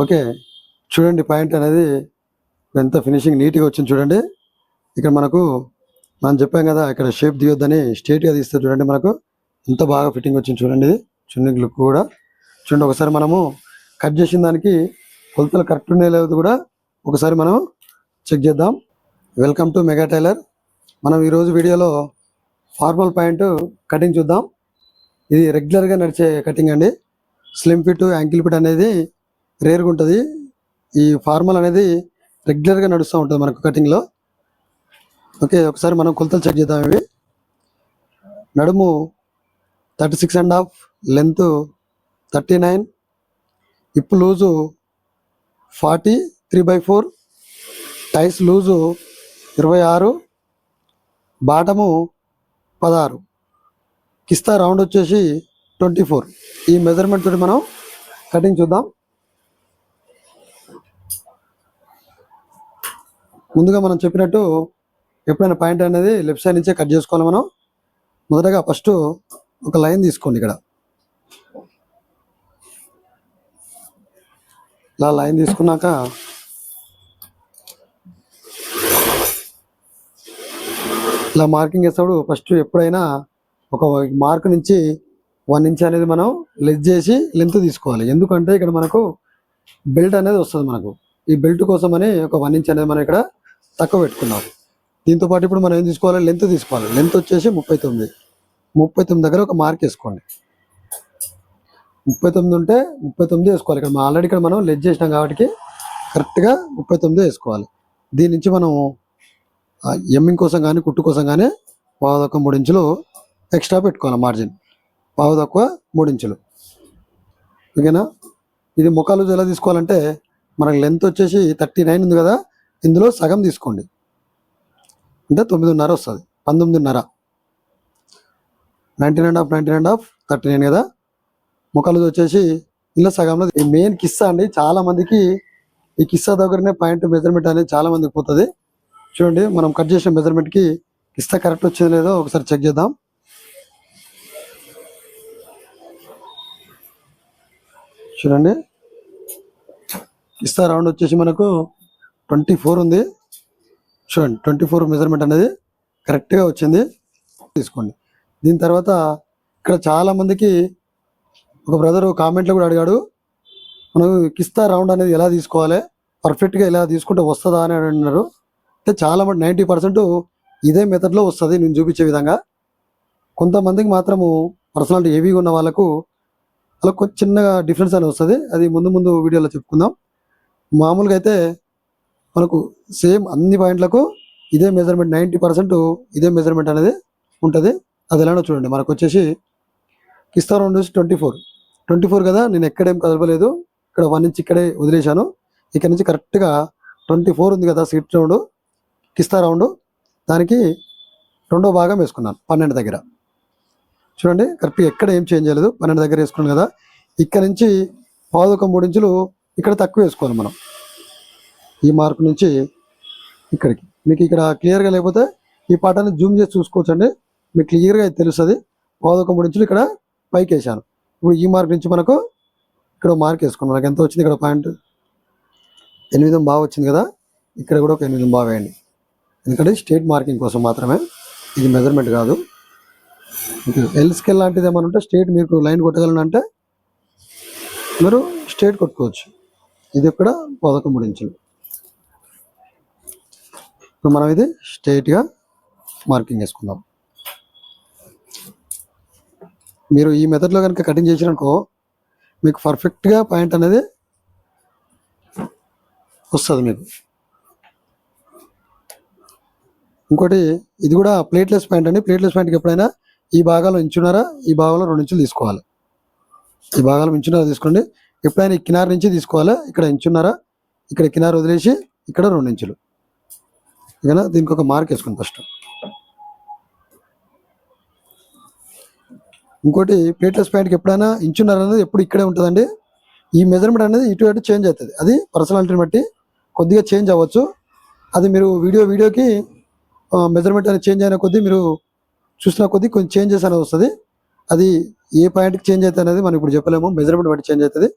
Okay, చూడండి point అనేది ఎంత ఫినిషింగ్ నీట్గా వచ్చింది చూడండి. ఇక్కడ మనం చెప్పాం కదా ఇక్కడ షేప్ దియొద్దని స్ట్రేట్గా తీస్తే చూడండి మనకు ఎంత బాగా ఫిట్టింగ్ వచ్చింది చూడండి. ఇది చున్నీ లుక్ కూడా చూడండి. ఒకసారి మనము కట్ చేసిన దానికి కొలతలు కరెక్ట్ ఉన్నాయో లేదో కూడా ఒకసారి మనం చెక్ చేద్దాం. Welcome to mega tailor. మనం ఈరోజు వీడియోలో ఫార్మల్ ప్యాంటు కటింగ్ చూద్దాం. ఇది రెగ్యులర్గా నడిచే కటింగ్ అండి. స్లిమ్ ఫిట్, యాంకిల్ ఫిట్ అనేది రేర్గా ఉంటుంది. ఈ ఫార్మల్ అనేది రెగ్యులర్గా నడుస్తూ ఉంటుంది మనకు కటింగ్లో. ఓకే, ఒకసారి మనం కొలతలు చెక్ చేద్దాం. ఇవి నడుము 36.5, length 39, hip loose 40 3/4, టైస్ loose 26, bottom 16, కిస్తా round వచ్చేసి 24. ఈ మెజర్మెంట్ తోటి మనం కటింగ్ చూద్దాం. ముందుగా మనం చెప్పినట్టు ఎప్పుడైనా పాయింట్ అనేది లెఫ్ట్ సైడ్ నుంచే కట్ చేసుకోవాలి. మనం మొదటగా ఫస్ట్ ఒక లైన్ తీసుకోండి. ఇక్కడ ఇలా లైన్ తీసుకున్నాక ఇలా మార్కింగ్ వేసేటప్పుడు ఫస్ట్ ఎప్పుడైనా ఒక మార్క్ నుంచి 1 ఇంచ్ అనేది మనం లెస్ చేసి లెంత్ తీసుకోవాలి. ఎందుకంటే ఇక్కడ మనకు బెల్ట్ అనేది వస్తుంది. మనకు ఈ బెల్ట్ కోసమని ఒక 1 ఇంచ్ అనేది మనం ఇక్కడ తక్కువ పెట్టుకున్నాం. దీంతో పాటు ఇప్పుడు మనం ఏం తీసుకోవాలి, లెంత్ తీసుకోవాలి. లెంత్ వచ్చేసి 39 దగ్గర ఒక మార్క్ వేసుకోండి. 39 ఉంటే 39 వేసుకోవాలి. ఇక్కడ ఆల్రెడీ ఇక్కడ మనం లెస్ చేసినాం కాబట్టి కరెక్ట్గా 39 వేసుకోవాలి. దీని నుంచి మనం ఎమ్మింగ్ కోసం కానీ కుట్టు కోసం కానీ 3 ఇంచులు ఎక్స్ట్రా పెట్టుకోవాలి. మార్జిన్ 3 ఇంచులు. ఓకేనా. ఇది ముఖాలు ఎలా తీసుకోవాలంటే మనకు లెంత్ వచ్చేసి 39 ఉంది కదా, ఇందులో సగం తీసుకోండి. అంటే 9.5 వస్తుంది. 19.5. 19.5 39 కదా. ముఖాలు వచ్చేసి ఇందులో సగంలో ఈ మెయిన్ కిస్సా అండి. చాలా మందికి ఈ కిస్సా దగ్గరనే పాయింట్ మెజర్మెంట్ అనేది చాలా మందికి పోతుంది. చూడండి, మనం కట్ చేసిన మెజర్మెంట్కి కిస్సా కరెక్ట్ వచ్చిందో లేదో ఒకసారి చెక్ చేద్దాం. చూడండి, కిస్సా రౌండ్ వచ్చేసి మనకు 24 ఉంది. చూడండి, 24 మెజర్మెంట్ అనేది కరెక్ట్గా వచ్చింది. తీసుకోండి. దీని తర్వాత ఇక్కడ చాలామందికి ఒక బ్రదరు కామెంట్లో కూడా అడిగాడు, మనకు కిస్తా రౌండ్ అనేది ఎలా తీసుకోవాలి, పర్ఫెక్ట్గా ఎలా తీసుకుంటే వస్తుందా అని అన్నారు. అంటే చాలా మంది 90% ఇదే మెథడ్లో వస్తుంది నేను చూపించే విధంగా. కొంతమందికి మాత్రము పర్సనాలిటీ హెవీగా ఉన్న వాళ్ళకు అలా కొంచెం చిన్నగా డిఫరెన్స్ అనేది వస్తుంది. అది ముందు వీడియోలో చెప్పుకుందాం. మామూలుగా అయితే మనకు సేమ్ అన్ని పాయింట్లకు ఇదే మెజర్మెంట్, 90% ఇదే మెజర్మెంట్ అనేది ఉంటుంది. అది ఎలానో చూడండి. మనకు వచ్చేసి కిస్తా రౌండ్ వచ్చి 24 కదా. నేను ఎక్కడేం కదపలేదు, ఇక్కడ 1 ఇంచ్ ఇక్కడే వదిలేశాను. ఇక్కడ నుంచి కరెక్ట్గా 24 ఉంది కదా సీట్ రౌండ్, కిస్తా రౌండ్. దానికి 2వ భాగం వేసుకున్నాను 12 దగ్గర. చూడండి, కరెక్ట్గా ఎక్కడ ఏం చేంజ్ చేయలేదు. 12 దగ్గర వేసుకున్నాను కదా. ఇక్కడ నుంచి 3 ఇంచులు ఇక్కడ తక్కువ వేసుకోవాలి మనం. ఈ మార్క్ నుంచి ఇక్కడికి. మీకు ఇక్కడ క్లియర్గా లేకపోతే ఈ పాఠాన్ని జూమ్ చేసి చూసుకోవచ్చండి, మీకు క్లియర్గా తెలుస్తుంది. 3 ఇంచులు ఇక్కడ పైకి వేసాను. ఇప్పుడు ఈ మార్క్ నుంచి మనకు ఇక్కడ మార్క్ వేసుకున్నాం. మనకు ఎంత వచ్చింది ఇక్కడ పాయింట్ 8 బాగా వచ్చింది కదా. ఇక్కడ కూడా ఒక 8 బాగా వేయండి. ఎందుకంటే స్ట్రేట్ మార్కింగ్ కోసం మాత్రమే, ఇది మెజర్మెంట్ కాదు. ఎల్ స్కేల్ లాంటిది ఏమైనా ఉంటే స్ట్రేట్ మీకు లైన్ కొట్టగలనంటే మీరు స్ట్రేట్ కొట్టుకోవచ్చు. ఇది ఇక్కడ 13 ఇంచులు. ఇప్పుడు మనం ఇది స్ట్రైట్గా మార్కింగ్ వేసుకుందాం. మీరు ఈ మెథడ్లో కనుక కటింగ్ చేసిననుకో మీకు పర్ఫెక్ట్గా పాయింట్ అనేది వస్తుంది మీకు. ఇంకోటి, ఇది కూడా ప్లేట్లెస్ పాయింట్ అండి. ప్లేట్లెస్ పాయింట్కి ఎప్పుడైనా ఈ భాగాల్లో ఇంచున్నర, ఈ భాగంలో 2 ఇంచులు తీసుకోవాలి. ఈ భాగాల్లో ఇంచున్నర తీసుకోండి. ఎప్పుడైనా ఈ కినార్ నుంచి తీసుకోవాలి. ఇక్కడ ఇంచున్నర, ఇక్కడ కినార్ వదిలేసి ఇక్కడ 2 ఇంచులు. ఓకేనా. దీనికి ఒక మార్క్ వేసుకోండి ఫస్ట్. ఇంకోటి, ప్లేట్లెస్ పాయింట్కి ఎప్పుడైనా ఇంచున్నర అనేది ఎప్పుడు ఇక్కడే ఉంటుందండి. ఈ మెజర్మెంట్ అనేది ఇటు అటు చేంజ్ అవుతుంది. అది పర్సనాలిటీని బట్టి కొద్దిగా చేంజ్ అవ్వచ్చు. అది మీరు వీడియోకి మెజర్మెంట్ అనేది చేంజ్ అయిన కొద్దీ మీరు చూసిన కొద్దీ కొంచెం చేంజెస్ అనేది వస్తుంది. అది ఏ పాయింట్కి చేంజ్ అవుతుంది అనేది మనం ఇప్పుడు చెప్పలేము, మెజర్మెంట్ బట్టి చేంజ్ అవుతుంది.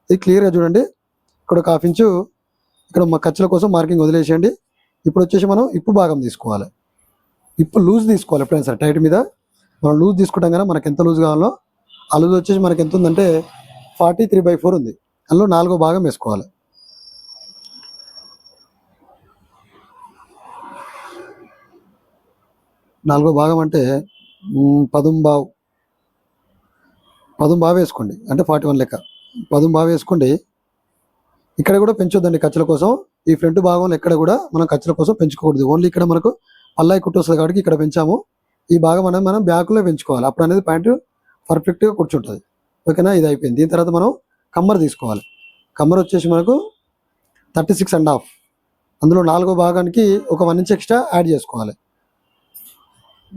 ఇది క్లియర్గా చూడండి. ఇక్కడ ఒక హాఫ్ ఇంచు ఇక్కడ ఖర్చుల కోసం మార్కింగ్ వదిలేసేయండి. ఇప్పుడు వచ్చేసి మనం ఇప్పు భాగం తీసుకోవాలి. ఇప్పు లూజ్ తీసుకోవాలి. ఎప్పుడైనా సరే టైట్ మీద మనం లూజ్ తీసుకుంటాం కదా, మనకి ఎంత లూజ్ కావాలో ఆ లూజ్ వచ్చేసి మనకి ఎంత ఉందంటే 43/4 ఉంది. అందులో 4వ భాగం వేసుకోవాలి. నాలుగో భాగం అంటే 10 వేసుకోండి. అంటే 41 లెక్క 10 వేసుకోండి. ఇక్కడ కూడా పెంచొద్దండి ఖర్చుల కోసం. ఈ ఫ్రంట్ భాగంలో ఎక్కడ కూడా మనం ఖర్చుల కోసం పెంచుకోకూడదు. ఓన్లీ ఇక్కడ మనకు పల్లాయి కుట్టు వస్తుంది కాబట్టి ఇక్కడ పెంచాము. ఈ భాగం అనేది మనం బ్యాక్లో పెంచుకోవాలి. అప్పుడు అనేది ప్యాంటు పర్ఫెక్ట్గా కూర్చుంటుంది. ఓకేనా, ఇది అయిపోయింది. దీని తర్వాత మనం కమ్మర్ తీసుకోవాలి. కమ్మర్ వచ్చేసి మనకు 36.5. అందులో 4వ భాగానికి ఒక 1 ఇంచ్ ఎక్స్ట్రా యాడ్ చేసుకోవాలి.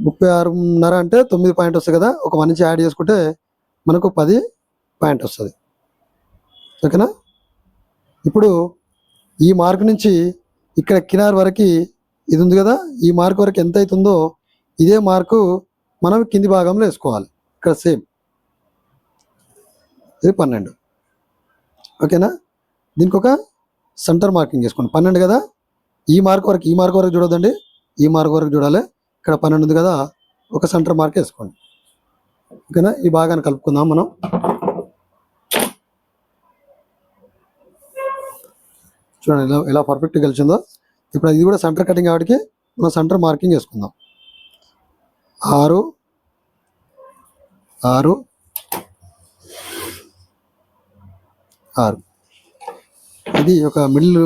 36.5 అంటే 9 పాయింట్ వస్తుంది కదా, ఒక 1 ఇంచ్ యాడ్ చేసుకుంటే మనకు 10 పాయింట్ వస్తుంది. ఓకేనా, ఇప్పుడు ఈ మార్క్ నుంచి ఇక్కడ కినార్ వరకు ఇది ఉంది కదా, ఈ మార్క్ వరకు ఎంత అవుతుందో ఇదే మార్కు మనం కింది భాగంలో వేసుకోవాలి. ఇక్కడ సేమ్ ఇది 12. ఓకేనా, దీనికి ఒక సెంటర్ మార్కింగ్ చేసుకోండి. 12 కదా, ఈ మార్క్ వరకు చూడొద్దండి, ఈ మార్క్ వరకు చూడాలి. ఇక్కడ 12 ఉంది కదా, ఒక సెంటర్ మార్క్ వేసుకోండి. ఓకేనా, ఈ భాగాన్ని కలుపుకుందాం మనం. చూడండి ఎలా పర్ఫెక్ట్గా కలిసిందో. ఇప్పుడు ఇది కూడా సెంటర్ కటింగ్ కాబట్టి మనం సెంటర్ మార్కింగ్ వేసుకుందాం. 6 6 6. ఇది ఒక మిడిల్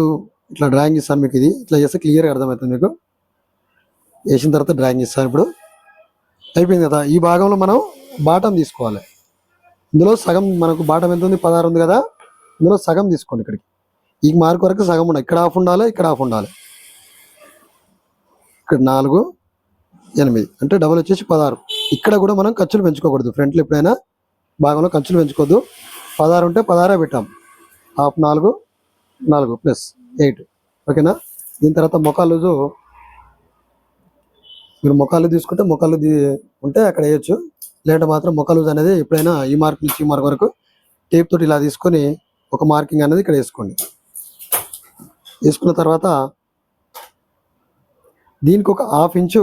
ఇట్లా డ్రాయింగ్ ఇస్తాను మీకు. ఇది ఇట్లా చేస్తే క్లియర్గా అర్థమవుతుంది మీకు. వేసిన తర్వాత డ్రాయింగ్ ఇస్తాను. ఇప్పుడు అయిపోయింది కదా. ఈ భాగంలో మనం బాటం తీసుకోవాలి. ఇందులో సగం మనకు బాటం ఎంత ఉంది, 16 ఉంది కదా, ఇందులో సగం తీసుకోండి. ఇక్కడికి ఈ మార్క్ వరకు సగం ఉండాలి. ఇక్కడ హాఫ్ ఉండాలి, ఇక్కడ హాఫ్ ఉండాలి. ఇక్కడ 4 8 అంటే డబల్ వచ్చేసి 16. ఇక్కడ కూడా మనం ఖర్చులు పెంచుకోకూడదు. ఫ్రంట్లో ఎప్పుడైనా భాగంలో ఖర్చులు పెంచుకోవద్దు. 16 ఉంటే 16 పెట్టాం. Half 4 4 plus 8. ఓకేనా, దీని తర్వాత మొక్కలు మీరు మొక్కలు తీసుకుంటే మొక్కలు ఉంటే అక్కడ వేయచ్చు. లేదంటే మాత్రం మొక్కలు అనేది ఎప్పుడైనా ఈ మార్క్ నుంచి ఈ మార్క్ వరకు టేప్ తోటి ఇలా తీసుకొని ఒక మార్కింగ్ అనేది ఇక్కడ వేసుకోండి. వేసుకున్న తర్వాత దీనికి ఒక హాఫ్ ఇంచు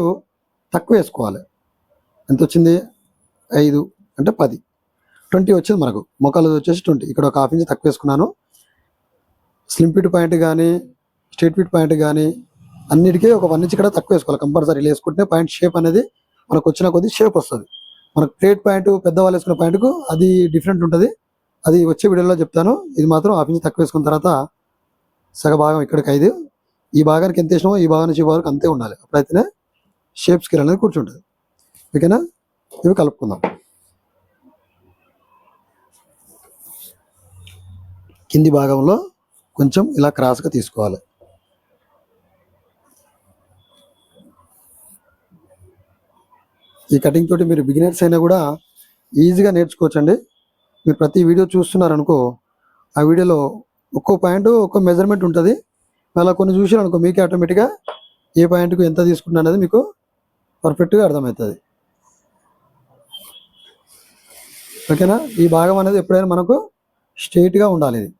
తక్కువ వేసుకోవాలి. ఎంత వచ్చింది, 5 అంటే 10 20 వచ్చింది మనకు. మొక్కలు వచ్చేసి 20. ఇక్కడ ఒక హాఫ్ ఇంచ్ తక్కువ వేసుకున్నాను. స్లిమ్ ఫిట్ పాయింట్ కానీ స్ట్రేట్ ఫిట్ పాయింట్ కానీ అన్నిటికీ ఒక 1 ఇంచ్ ఇక్కడ తక్కువ వేసుకోవాలి కంపల్సరీ. వేసుకుంటే పాయింట్ షేప్ అనేది మనకు వచ్చిన కొద్ది షేప్ వస్తుంది. మనకు ప్లేట్ పాయింట్ పెద్దవాళ్ళు వేసుకున్న పాయింట్కు అది డిఫరెంట్ ఉంటుంది. అది వచ్చే వీడియోలో చెప్తాను. ఇది మాత్రం హాఫ్ ఇంచ్ తక్కువ వేసుకున్న తర్వాత సగ భాగం ఇక్కడికి 5. ఈ భాగానికి ఎంత వేసినామో ఈ భాగం నుంచి ఈ భాగానికి అంతే ఉండాలి. అప్పుడైతేనే షేప్ స్కేల్ అనేది కూర్చుంటుంది. ఓకేనా, ఇవి కలుపుకుందాం. కింది భాగంలో కొంచెం ఇలా క్రాస్గా తీసుకోవాలి. ఈ కటింగ్ తోటి మీరు బిగినర్స్ అయినా కూడా ఈజీగా నేర్చుకోవచ్చండి. మీరు ప్రతి వీడియో చూస్తున్నారనుకో, ఆ వీడియోలో ఒక్కో పాయింట్ ఒక్కో మెజర్మెంట్ ఉంటుంది. అలా కొన్ని చూసారనుకో మీకే ఆటోమేటిక్గా ఏ పాయింట్కు ఎంత తీసుకుంటున్నా అనేది మీకు పర్ఫెక్ట్గా అర్థమవుతుంది. ఓకేనా, ఈ భాగం అనేది ఎప్పుడైనా మనకు స్ట్రైట్గా ఉండాలి. ఇది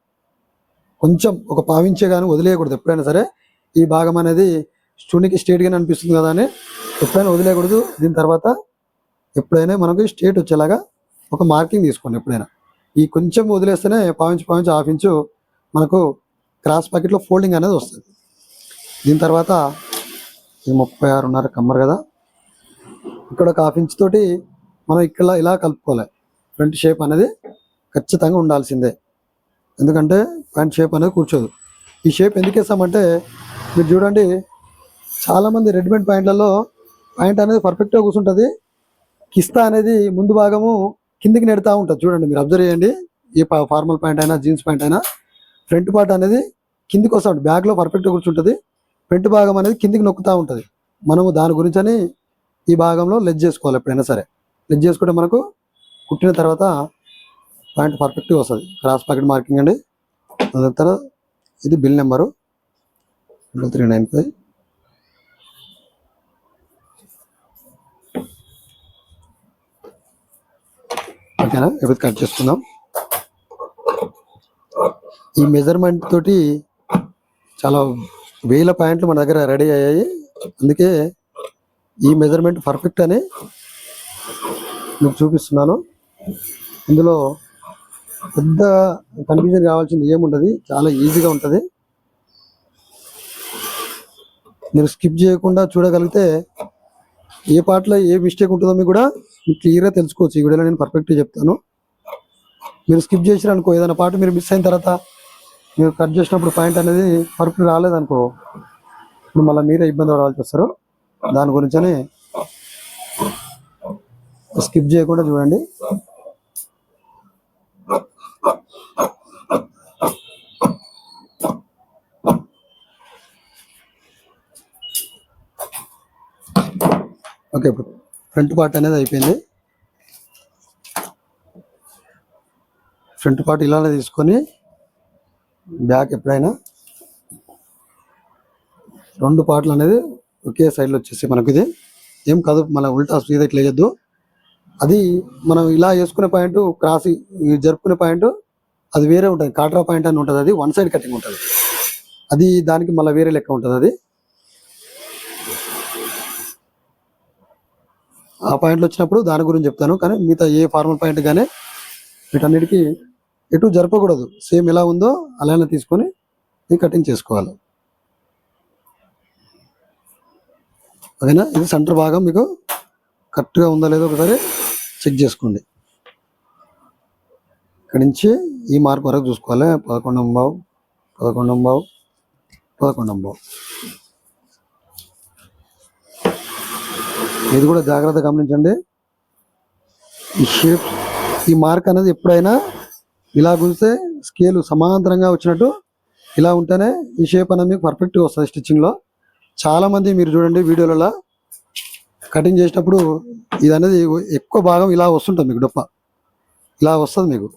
కొంచెం ఒక పావించే కానీ వదిలేయకూడదు. ఎప్పుడైనా సరే ఈ భాగం అనేది స్టూనికి స్ట్రైట్గానే అనిపిస్తుంది కదా అని ఎప్పుడైనా వదిలేయకూడదు. దీని తర్వాత ఎప్పుడైనా మనకు స్ట్రైట్ వచ్చేలాగా ఒక మార్కింగ్ తీసుకోండి. ఎప్పుడైనా ఈ కొంచెం వదిలేస్తేనే పావించి హాఫ్ ఇంచు మనకు క్రాస్ పాకెట్లో ఫోల్డింగ్ అనేది వస్తుంది. దీని తర్వాత ఇది 36.5 కమ్మర్ కదా, ఇక్కడ ఒక హాఫ్ ఇంచ్ తోటి మనం ఇక్కడ ఇలా కలుపుకోవాలి. ఫ్రంట్ షేప్ అనేది ఖచ్చితంగా ఉండాల్సిందే, ఎందుకంటే ప్యాంట్ షేప్ అనేది కూర్చోదు. ఈ షేప్ ఎందుకు వేస్తామంటే మీరు చూడండి, చాలామంది రెడీమేడ్ ప్యాంట్లలో ప్యాంట్ అనేది పర్ఫెక్ట్గా కూర్చుంటుంది. కిస్తా అనేది ముందు భాగము కిందికి నెడుతూ ఉంటుంది. చూడండి, మీరు అబ్జర్వ్ చేయండి. ఏ ఫార్మల్ ప్యాంట్ అయినా జీన్స్ ప్యాంట్ అయినా ఫ్రంట్ పార్ట్ అనేది కిందికి వస్తూ ఉంటుంది. బ్యాక్లో పర్ఫెక్ట్గా కూర్చుంటుంది, ఫ్రంట్ భాగం అనేది కిందికి నొక్కుతూ ఉంటుంది. మనము దాని గురించి ఈ భాగంలో లెజ్ చేసుకోవాలి. ఎప్పుడైనా సరే లెజ్ చేసుకుంటే మనకు కుట్టిన తర్వాత ప్యాంట్ పర్ఫెక్ట్గా వస్తుంది. క్రాస్ పాకెట్ మార్కింగ్ అండి. దాని తర్వాత ఇది బిల్ నెంబరు 395. ఓకేనా, ఇప్పుడు కట్ చేసుకుందాం. ఈ మెజర్మెంట్ తోటి చాలా వేల పాయింట్లు మన దగ్గర రెడీ అయ్యాయి. అందుకే ఈ మెజర్మెంట్ పర్ఫెక్ట్ అని మీకు చూపిస్తున్నాను. ఇందులో పెద్ద కన్ఫ్యూజన్ కావాల్సింది ఏముండదు, చాలా ఈజీగా ఉంటుంది. మీరు స్కిప్ చేయకుండా చూడగలిగితే ఏ పార్ట్లో ఏ మిస్టేక్ ఉంటుందో మీకు కూడా క్లియర్గా తెలుసుకోవచ్చు. ఈ వీడియోలో నేను పర్ఫెక్ట్గా చెప్తాను. మీరు స్కిప్ చేసిరనుకో, ఏదైనా పార్ట్ మీరు మిస్ అయిన తర్వాత మీరు కట్ చేసినప్పుడు పాయింట్ అనేది పర్ఫెక్ట్ రాలేదనుకో, ఇప్పుడు మళ్ళీ మీరే ఇబ్బంది పడాల్సి వస్తారు. దాని గురించని స్కిప్ చేయకుండా చూడండి. ఓకే, ఇప్పుడు ఫ్రంట్ పార్ట్ అనేది అయిపోయింది. ఫ్రంట్ పార్ట్ ఇలానే తీసుకొని బ్యాక్ ఎప్పుడైనా 2 పార్ట్లు అనేది ఒకే సైడ్లో వచ్చేసి మనకు ఇది ఏం కాదు, మన ఉల్టా సీదా ఇట్లా వేయద్దు. అది మనం ఇలా వేసుకునే పాయింట్, క్రాస్ జరుపుకునే పాయింట్ అది వేరే ఉంటుంది. కాట్రా పాయింట్ అని ఉంటుంది, అది 1 సైడ్ కటింగ్ ఉంటుంది. అది దానికి మళ్ళీ వేరే లెక్క ఉంటుంది. అది ఆ పాయింట్లు వచ్చినప్పుడు దాని గురించి చెప్తాను. కానీ మిగతా ఏ ఫార్మల్ పాయింట్ కానీ వీటన్నిటికీ ఎటు జరపకూడదు, సేమ్ ఎలా ఉందో అలానే తీసుకొని ఇది కటింగ్ చేసుకోవాలి. ఓకేనా? ఇది సెంటర్ భాగం మీకు కరెక్ట్గా ఉందా లేదో ఒకసారి చెక్ చేసుకోండి. ఇక్కడి నుంచి ఈ మార్క్ వరకు చూసుకోవాలి. 11 11 ఇది కూడా జాగ్రత్తగా గమనించండి. ఈ షేప్, ఈ మార్క్ అనేది ఎప్పుడైనా ఇలా గుంజితే స్కేలు సమాంతరంగా వచ్చినట్టు ఇలా ఉంటేనే ఈ షేప్ అనేది మీకు పర్ఫెక్ట్గా వస్తుంది స్టిచ్చింగ్లో. చాలామంది మీరు చూడండి వీడియోలలో కటింగ్ చేసేటప్పుడు ఇది అనేది ఎక్కువ భాగం ఇలా వస్తుంటుంది, మీకు డొప్ప ఇలా వస్తుంది. మీకు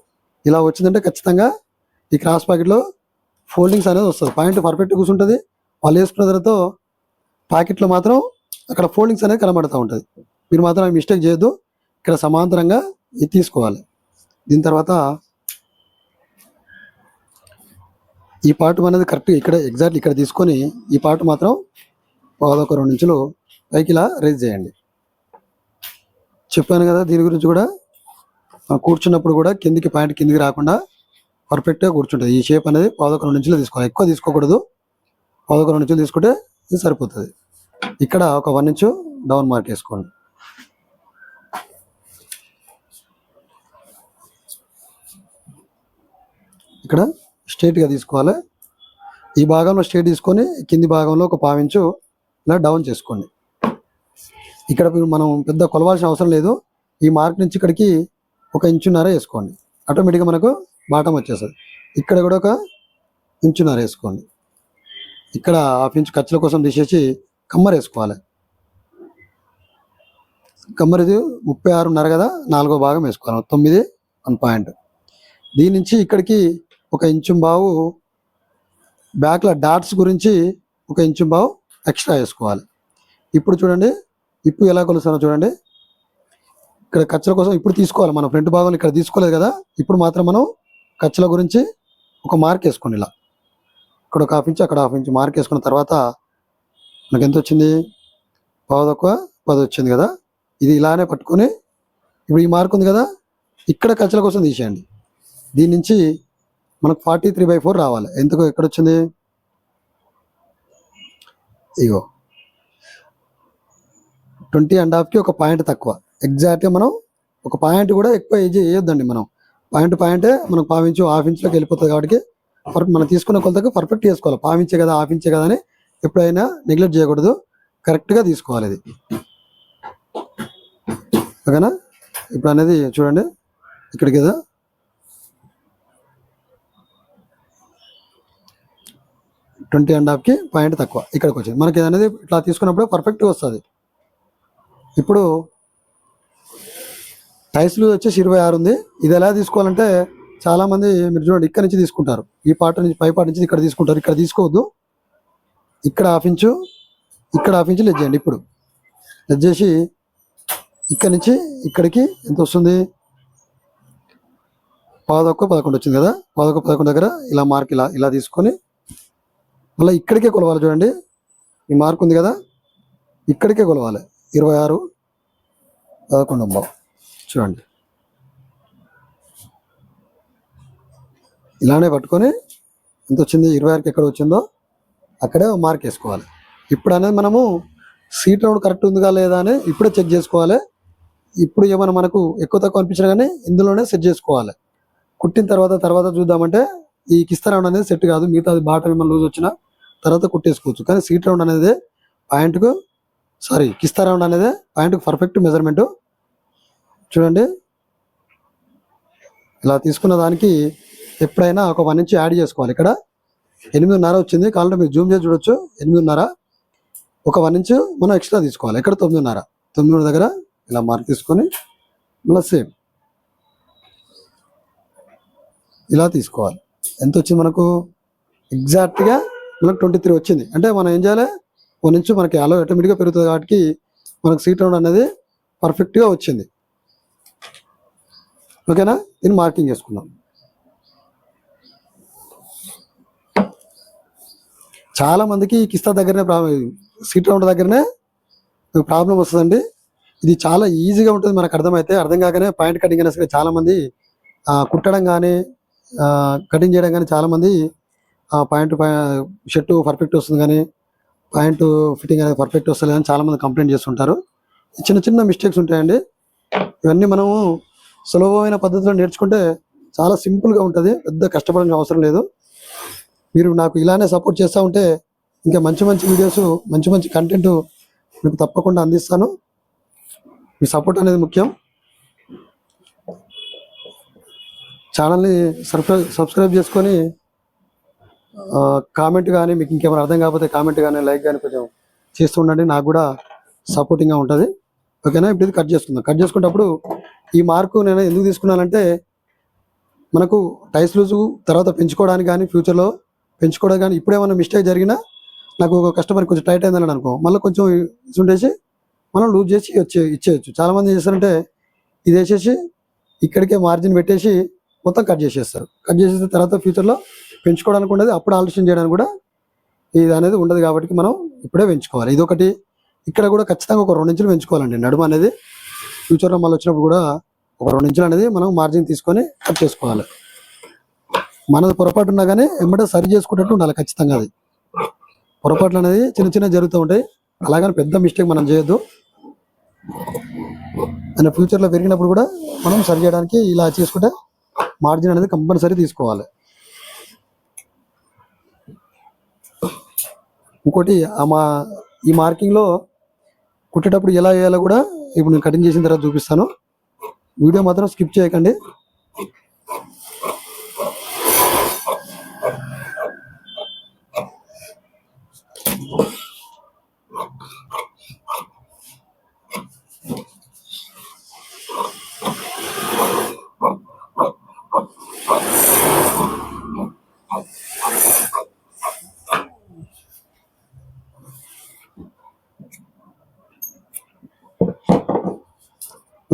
ఇలా వచ్చిందంటే ఖచ్చితంగా ఈ క్రాస్ ప్యాకెట్లో ఫోల్డింగ్స్ అనేది వస్తుంది. పాయింట్ పర్ఫెక్ట్ కూర్చుంటుంది. వాళ్ళు వేసుకున్న తర్వాత ప్యాకెట్లో మాత్రం అక్కడ ఫోల్డింగ్స్ అనేది కనబడుతూ ఉంటుంది. మీరు మాత్రం మిస్టేక్ చేయొద్దు. ఇక్కడ సమాంతరంగా ఇది తీసుకోవాలి. దీని తర్వాత ఈ పార్ట్ అనేది కరెక్ట్ ఇక్కడ ఎగ్జాక్ట్లీ ఇక్కడ తీసుకొని ఈ పార్ట్ మాత్రం 2 ఇంచులు పైకి ఇలా రేజ్ చేయండి. చెప్పాను కదా, దీని గురించి కూడా కూర్చున్నప్పుడు కూడా కిందికి పాయింట్ కిందికి రాకుండా పర్ఫెక్ట్గా కూర్చుంటుంది. ఈ షేప్ అనేది 2 ఇంచులు తీసుకోవాలి, ఎక్కువ తీసుకోకూడదు. 2 ఇంచులు తీసుకుంటే ఇది సరిపోతుంది. ఇక్కడ ఒక 1 ఇంచు డౌన్ మార్క్ వేసుకోండి. ఇక్కడ స్ట్రైట్గా తీసుకోవాలి. ఈ భాగంలో స్ట్రైట్ తీసుకొని కింది భాగంలో ఒక 1/4 ఇంచు ఇలా డౌన్ చేసుకోండి. ఇక్కడ మనం పెద్ద కొలవాల్సిన అవసరం లేదు. ఈ మార్క్ నుంచి ఇక్కడికి 1.5 ఇంచున్నర వేసుకోండి. ఆటోమేటిక్గా మనకు బాటం వచ్చేస్తుంది. ఇక్కడ కూడా 1.5 ఇంచున్నర వేసుకోండి. ఇక్కడ 1/2 ఇంచు ఖర్చుల కోసం తీసేసి కమ్మర్ వేసుకోవాలి. కమ్మర్ ఇది 36.5 కదా, 4వ భాగం వేసుకోవాలి. 9 1 పాయింట్. దీని నుంచి ఇక్కడికి 1.5 ఇంచు బ్యాక్లో డాట్స్ గురించి 1.5 ఇంచు ఎక్స్ట్రా వేసుకోవాలి. ఇప్పుడు చూడండి, ఇప్పుడు ఎలా కొలుస్తానో చూడండి. ఇక్కడ ఖర్చుల కోసం ఇప్పుడు తీసుకోవాలి. మనం ఫ్రంట్ భాగంలో ఇక్కడ తీసుకోలేదు కదా, ఇప్పుడు మాత్రం మనం ఖర్చుల గురించి ఒక మార్క్ వేసుకోండి. ఇలా ఇక్కడ 1/2 ఇంచు, అక్కడ 1/2 ఇంచు మార్క్ వేసుకున్న తర్వాత మనకి ఎంత వచ్చింది? 10 వచ్చింది కదా. ఇది ఇలానే పట్టుకొని ఇప్పుడు ఈ మార్క్ ఉంది కదా, ఇక్కడ ఖర్చుల కోసం తీసేయండి. దీని నుంచి మనకు 43/4 రావాలి. ఎందుకు ఎక్కడ వచ్చింది? ఇగో 20.5కి ఒక పాయింట్ తక్కువ. ఎగ్జాక్ట్గా మనం ఒక పాయింట్ కూడా ఎక్కువ ఏజ్ వేయొద్దండి. మనం పాయింటే మనకు 1/2 ఇంచు 1/2 ఇంచులోకి వెళ్ళిపోతుంది. కాబట్టి మనం తీసుకున్న కొలతకు పర్ఫెక్ట్ చేసుకోవాలి. 1/2 ఇంచే కదా 1/2 ఇంచే కదా అని ఎప్పుడైనా నెగ్లెక్ట్ చేయకూడదు. కరెక్ట్గా తీసుకోవాలి ఇది. ఓకేనా? ఇప్పుడు అనేది చూడండి, ఇక్కడికి కదా 20.5కి పాయింట్ తక్కువ ఇక్కడికి వచ్చింది. మనకి అనేది ఇట్లా తీసుకున్నప్పుడు పర్ఫెక్ట్గా వస్తుంది. ఇప్పుడు టైస్లు వచ్చేసి 26 ఉంది. ఇది ఎలా తీసుకోవాలంటే చాలామంది మీరు చూడండి ఇక్కడ నుంచి తీసుకుంటారు. ఈ పార్ట్ నుంచి పై పార్ట్ నుంచి ఇక్కడ తీసుకుంటారు. ఇక్కడ తీసుకోవద్దు. ఇక్కడ 1/2 ఇంచు, ఇక్కడ 1/2 ఇంచు లెజ్ చేయండి. ఇప్పుడు లెజ్ చేసి ఇక్కడ నుంచి ఇక్కడికి ఎంత వస్తుంది? పాదొక్క 11 వచ్చింది కదా, పాదొక్క 11 దగ్గర ఇలా మార్క్ ఇలా ఇలా తీసుకొని మళ్ళీ ఇక్కడికే కొలవాలి. చూడండి ఈ మార్క్ ఉంది కదా, ఇక్కడికే కొలవాలి. 26 11 చూడండి, ఇలానే పట్టుకొని ఎంత వచ్చింది 26కి ఎక్కడ వచ్చిందో అక్కడే మార్క్ వేసుకోవాలి. ఇప్పుడు అనేది మనము సీట్ రౌండ్ కరెక్ట్ ఉందిగా లేదా అని ఇప్పుడే చెక్ చేసుకోవాలి. ఇప్పుడు ఏమైనా మనకు ఎక్కువ తక్కువ అనిపించినా కానీ ఇందులోనే సెట్ చేసుకోవాలి. కుట్టిన తర్వాత చూద్దామంటే ఈ కిస్తా రౌండ్ అనేది సెట్ కాదు, మిగతా అది బాటం ఏమైనా లూజ్ వచ్చినా తర్వాత కుట్టేసుకోవచ్చు. కానీ సీట్ రౌండ్ అనేది ప్యాంటుకు కిస్తా రౌండ్ అనేది ప్యాంటుకు పర్ఫెక్ట్ మెజర్మెంట్. చూడండి ఇలా తీసుకున్న దానికి ఎప్పుడైనా ఒక 1 ఇంచ్ యాడ్ చేసుకోవాలి. ఇక్కడ 8.5 వచ్చింది, కావాలంటే మీరు జూమ్ చేసి చూడొచ్చు. 8.5 ఒక 1 ఇంచ్ మనం ఎక్స్ట్రా తీసుకోవాలి. ఇక్కడ 9.5 దగ్గర ఇలా మార్క్ తీసుకొని మళ్ళీ సేమ్ ఇలా తీసుకోవాలి. ఎంత వచ్చింది మనకు ఎగ్జాక్ట్గా మనకు 23 వచ్చింది. అంటే మనం ఏం చేయాలి, 1 ఇంచ్ మనకి అలో ఆటోమేటిక్గా పెరుగుతుంది కాబట్టి మనకు సీట్ రౌండ్ అనేది పర్ఫెక్ట్గా వచ్చింది. ఓకేనా, దీన్ని మార్కింగ్ చేసుకుందాం. చాలా మందికి కిస్తా దగ్గరనే సీట్ రౌండ్ దగ్గరనే ప్రాబ్లం వస్తుందండి. ఇది చాలా ఈజీగా ఉంటుంది మనకు అర్థమైతే. అర్థం కాకనే పాయింట్ కటింగ్ అయినా సరే చాలామంది కుట్టడం కానీ కటింగ్ చేయడం కానీ చాలామంది పాయింట్ షర్టు పర్ఫెక్ట్ వస్తుంది కానీ పాయింట్ ఫిట్టింగ్ అనేది పర్ఫెక్ట్ వస్తుంది అని చాలామంది కంప్లైంట్ చేస్తుంటారు. చిన్న చిన్న మిస్టేక్స్ ఉంటాయండి. ఇవన్నీ మనము సులభమైన పద్ధతిలో నేర్చుకుంటే చాలా సింపుల్గా ఉంటుంది, పెద్ద కష్టపడాల్సిన అవసరం లేదు. మీరు నాకు ఇలానే సపోర్ట్ చేస్తూ ఉంటే ఇంకా మంచి మంచి వీడియోస్, మంచి మంచి కంటెంట్ మీకు తప్పకుండా అందిస్తాను. మీ సపోర్ట్ అనేది ముఖ్యం. ఛానల్ని సబ్స్క్రైబ్ చేసుకొని కామెంట్ కానీ మీకు ఇంకేమైనా అర్థం కాకపోతే కామెంట్ కానీ లైక్ కానీ కొంచెం చేస్తూ ఉండండి, నాకు కూడా సపోర్టింగ్గా ఉంటుంది. ఓకేనా, ఇప్పుడు ఇది కట్ చేసుకుందాం. కట్ చేసుకునేటప్పుడు ఈ మార్కు నేను ఎందుకు తీసుకున్నానంటే మనకు టైస్ లూజు తర్వాత పెంచుకోవడానికి కానీ ఫ్యూచర్లో పెంచుకోవడానికి కానీ ఇప్పుడు ఏమైనా మిస్టేక్ జరిగినా నాకు ఒక కస్టమర్ కొంచెం టైట్ అయిందని అనుకో మళ్ళీ కొంచెం ఉండేసి మనం లూజ్ చేసి ఇచ్చేయచ్చు. చాలామంది ఏం చేస్తారంటే ఇది వేసేసి ఇక్కడికే మార్జిన్ పెట్టేసి మొత్తం కట్ చేసేస్తారు. కట్ చేసేసిన తర్వాత ఫ్యూచర్లో పెంచుకోవడానికి ఉండదు, అప్పుడు ఆలోచన చేయడానికి కూడా ఇది అనేది ఉండదు. కాబట్టి మనం ఇప్పుడే పెంచుకోవాలి. ఇదొకటి. ఇక్కడ కూడా ఖచ్చితంగా ఒక 2 ఇంచులు పెంచుకోవాలండి నడుము అనేది. ఫ్యూచర్లో మళ్ళీ వచ్చినప్పుడు కూడా ఒక 2 ఇంచులు అనేది మనం మార్జిన్ తీసుకొని కట్ చేసుకోవాలి. మనది పొరపాటు ఉన్నా కానీ వెంబడే సరి చేసుకున్నట్టు ఉండాలి ఖచ్చితంగా. అది పొరపాట్లు అనేది చిన్న చిన్న జరుగుతూ ఉంటాయి, అలాగని పెద్ద మిస్టేక్ మనం చేయొద్దు. అండ్ ఫ్యూచర్లో పెరిగినప్పుడు కూడా మనం సరి చేయడానికి ఇలా చేసుకుంటే మార్జిన్ అనేది కంపల్సరీ తీసుకోవాలి. ఇంకోటి ఈ మార్కింగ్లో కుట్టేటప్పుడు ఎలా వేయాలో కూడా ఇప్పుడు నేను కటింగ్ చేసిన తర్వాత చూపిస్తాను. వీడియో మాత్రం స్కిప్ చేయకండి.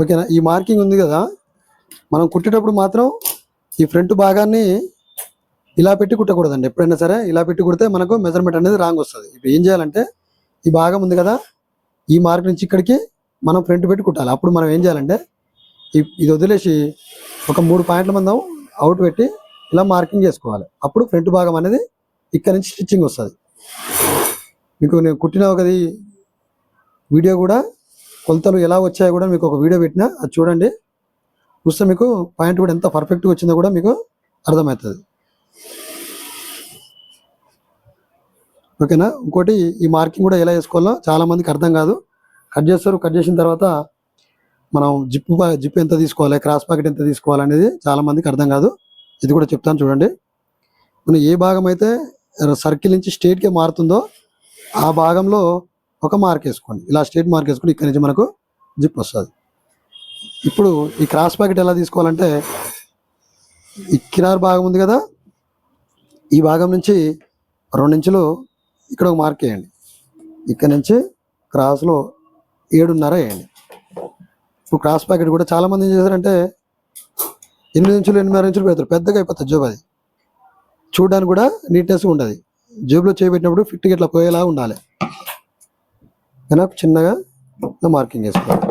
ఓకేనా, ఈ మార్కింగ్ ఉంది కదా, మనం కుట్టేటప్పుడు మాత్రం ఈ ఫ్రంట్ భాగాన్ని ఇలా పెట్టి కుట్టకూడదండి. ఎప్పుడైనా సరే ఇలా పెట్టి కుడితే మనకు మెజర్మెంట్ అనేది రాంగ్ వస్తుంది. ఇప్పుడు ఏం చేయాలంటే ఈ భాగం ఉంది కదా, ఈ మార్క్ నుంచి ఇక్కడికి మనం ఫ్రంట్ పెట్టి కుట్టాలి. అప్పుడు మనం ఏం చేయాలంటే ఇది వదిలేసి ఒక 3 పాయింట్ల మందం అవుట్ పెట్టి ఇలా మార్కింగ్ చేసుకోవాలి. అప్పుడు ఫ్రంట్ భాగం అనేది ఇక్కడ నుంచి స్టిచ్చింగ్ వస్తుంది. మీకు నేను కుట్టిన ఒకది వీడియో కూడా కొలతలు ఎలా వచ్చాయో కూడా మీకు ఒక వీడియో పెట్టినా, అది చూడండి. చూస్తే మీకు పాయింట్ కూడా ఎంత పర్ఫెక్ట్గా వచ్చిందో కూడా మీకు అర్థమవుతుంది. ఓకేనా, ఇంకోటి ఈ మార్కింగ్ కూడా ఎలా వేసుకోవాలో చాలా మందికి అర్థం కాదు. కట్ చేస్తారు, కట్ చేసిన తర్వాత మనం జిప్ ఎంత తీసుకోవాలి, క్రాస్ పాకెట్ ఎంత తీసుకోవాలి అనేది చాలా మందికి అర్థం కాదు. ఇది కూడా చెప్తాను చూడండి. మనం ఏ భాగం అయితే సర్కిల్ నుంచి స్ట్రేట్గా మారుతుందో ఆ భాగంలో ఒక మార్క్ వేసుకోండి. ఇలా స్ట్రేట్ మార్క్ వేసుకుని ఇక్కడ నుంచి మనకు జిప్ వస్తుంది. ఇప్పుడు ఈ క్రాస్ పాకెట్ ఎలా తీసుకోవాలంటే ఈ కినార్ భాగం ఉంది కదా, ఈ భాగం నుంచి 2 ఇంచులు ఇక్కడ ఒక మార్క్ వేయండి. ఇక్కడ నుంచి క్రాస్లో 7.5 వేయండి. ఇప్పుడు క్రాస్ పాకెట్ కూడా చాలామంది ఏం చేశారంటే 8 ఇంచులు పెడతారు, పెద్దగా అయిపోతుంది జోబు. అది చూడడానికి కూడా నీట్నెస్గా ఉంటుంది. జేబులో చేయబెట్టినప్పుడు ఫిట్గా ఇట్లా పోయేలా ఉండాలి. అయినా చిన్నగా మార్కింగ్ వేసుకోవాలి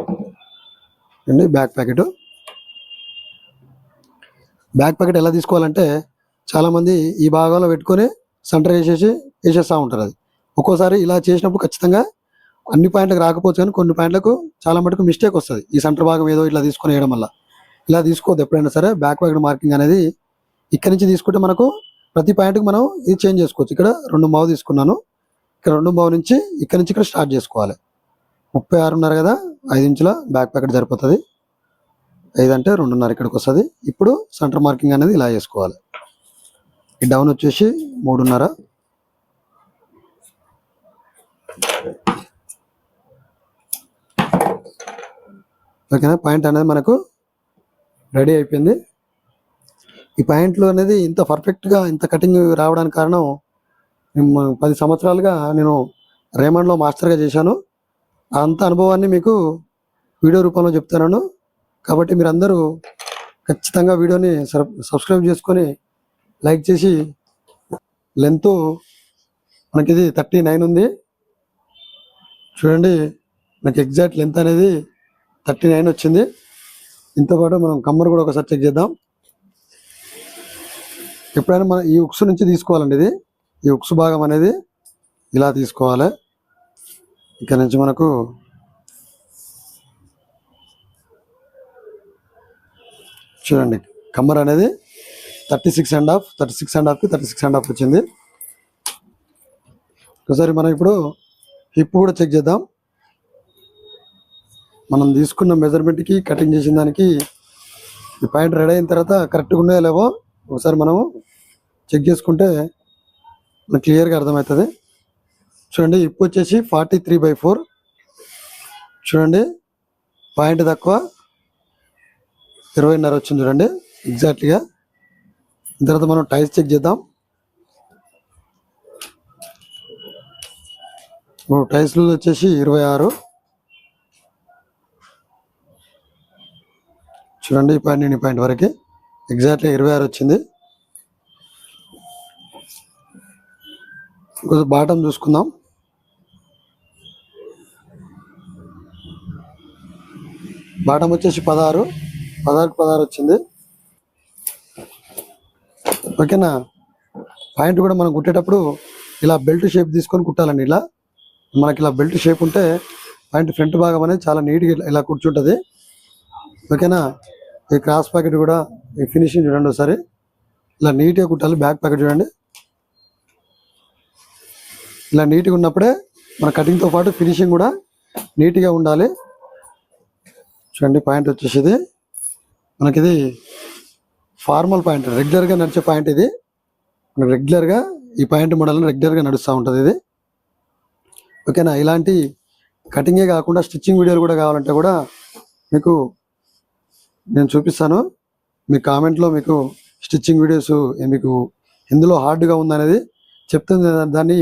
అండి. బ్యాక్ ప్యాకెట్ ఎలా తీసుకోవాలంటే చాలామంది ఈ భాగంలో పెట్టుకొని సెంటర్ వేసేస్తూ ఉంటారు. అది ఒక్కోసారి ఇలా చేసినప్పుడు ఖచ్చితంగా అన్ని పాయింట్లకు రాకపోవచ్చు, కానీ కొన్ని పాయింట్లకు చాలా మటుకు మిస్టేక్ వస్తుంది. ఈ సెంటర్ భాగం ఏదో ఇట్లా తీసుకొని వేయడం వల్ల ఇలా తీసుకోవద్దు ఎప్పుడైనా సరే. బ్యాక్ ప్యాకెట్ మార్కింగ్ అనేది ఇక్కడ నుంచి తీసుకుంటే మనకు ప్రతి పాయింట్కి మనం ఇది చేంజ్ చేసుకోవచ్చు. ఇక్కడ 2 పావు తీసుకున్నాను, ఇక్కడ 2 పావు నుంచి ఇక్కడ నుంచి ఇక్కడ స్టార్ట్ చేసుకోవాలి. 36.5 కదా, 5 ఇంచుల బ్యాక్ ప్యాకెట్ సరిపోతుంది. 5 అంటే 2.5 ఇక్కడికి వస్తుంది. ఇప్పుడు సెంటర్ మార్కింగ్ అనేది ఇలా చేసుకోవాలి. ఈ డౌన్ వచ్చేసి 3.5. ఓకేనా, పాయింట్ అనేది మనకు రెడీ అయిపోయింది. ఈ పాయింట్లు అనేది ఇంత పర్ఫెక్ట్గా ఇంత కటింగ్ రావడానికి కారణం 10 సంవత్సరాలుగా నేను రేమండ్లో మాస్టర్గా చేశాను. అంత అనుభవాన్ని మీకు వీడియో రూపంలో చెప్తున్నాను. కాబట్టి మీరందరూ ఖచ్చితంగా వీడియోని సబ్స్క్రైబ్ చేసుకొని లైక్ చేసి, లెంత్ మనకి ఇది 39 ఉంది చూడండి. మనకి ఎగ్జాక్ట్ లెంత్ అనేది 39 వచ్చింది. ఇంతపాటు మనం కమ్మర్ కూడా ఒకసారి చెక్ చేద్దాం. ఎప్పుడైనా మనం ఈ ఉక్స్ నుంచి తీసుకోవాలండి. ఇది ఈ ఉక్స్ భాగం అనేది ఇలా తీసుకోవాలి. ఇక్కడ నుంచి మనకు చూడండి కమ్మర్ అనేది 36.5కి 36.5 వచ్చింది. ఒకసారి మనం ఇప్పుడు హిప్ కూడా చెక్ చేద్దాం. మనం తీసుకున్న మెజర్మెంట్కి కటింగ్ చేసిన దానికి ఈ పాయింట్ రెడీ అయిన తర్వాత కరెక్ట్గా ఉన్నాయో లేవో ఒకసారి మనము చెక్ చేసుకుంటే మనకు క్లియర్గా అర్థమవుతుంది. చూడండి హిప్ వచ్చేసి 43/4. చూడండి పాయింట్ తక్కువ 20.5 వచ్చింది చూడండి ఎగ్జాక్ట్గా. తర్వాత మనం టైస్ చెక్ చేద్దాం. టైస్లు వచ్చేసి 26. చూడండి ఈ పాయింట్ ఈ పాయింట్ వరకు ఎగ్జాక్ట్గా 26 వచ్చింది. కొంచెం బాటం చూసుకుందాం. బాటం వచ్చేసి 16 వచ్చింది. ఓకేనా, పాయింట్ కూడా మనం కుట్టేటప్పుడు ఇలా బెల్ట్ షేప్ తీసుకొని కుట్టాలండి. ఇలా మనకి ఇలా బెల్ట్ షేప్ ఉంటే పాయింట్ ఫ్రంట్ భాగం అనేది చాలా నీట్గా ఇలా కూర్చుంటుంది. ఓకేనా, ఈ క్రాస్ ప్యాకెట్ కూడా ఈ ఫినిషింగ్ చూడండి ఒకసారి, ఇలా నీట్గా కుట్టాలి. బ్యాక్ ప్యాకెట్ చూడండి ఇలా నీట్గా ఉన్నప్పుడే మన కటింగ్తో పాటు ఫినిషింగ్ కూడా నీట్గా ఉండాలి. చూడండి పాయింట్ వచ్చేసి మనకిది ఫార్మల్ పాయింట్, రెగ్యులర్గా నడిచే పాయింట్. ఇది రెగ్యులర్గా ఈ పాయింట్ మోడల్ రెగ్యులర్గా నడుస్తూ ఉంటుంది ఇది. ఓకేనా, ఇలాంటి కటింగే కాకుండా స్టిచ్చింగ్ వీడియోలు కూడా కావాలంటే కూడా మీకు నేను చూపిస్తాను. మీ కామెంట్లో మీకు స్టిచ్చింగ్ వీడియోస్ మీకు ఎందులో హార్డ్గా ఉందనేది చెప్తుంది, దాన్ని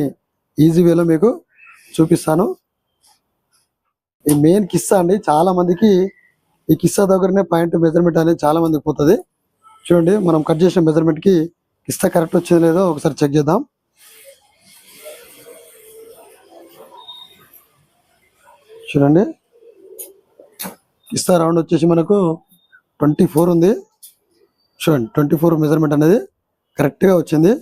ఈజీ వేలో మీకు చూపిస్తాను. ఈ మెయిన్ కిస్సా అండి, చాలా మందికి ఈ కిస్సా దగ్గరనే పాయింట్ మెజర్మెంట్ అనేది చాలా మందికి పోతుంది. చూడండి మనం కట్ చేసిన మెజర్మెంట్కి కిస్సా కరెక్ట్ వచ్చిందో లేదో ఒకసారి చెక్ చేద్దాం. చూడండి కిస్సా రౌండ్ వచ్చేసి మనకు 24 ఉంది. చూడండి 24 మెజర్మెంట్ అనేది కరెక్ట్గా వచ్చింది.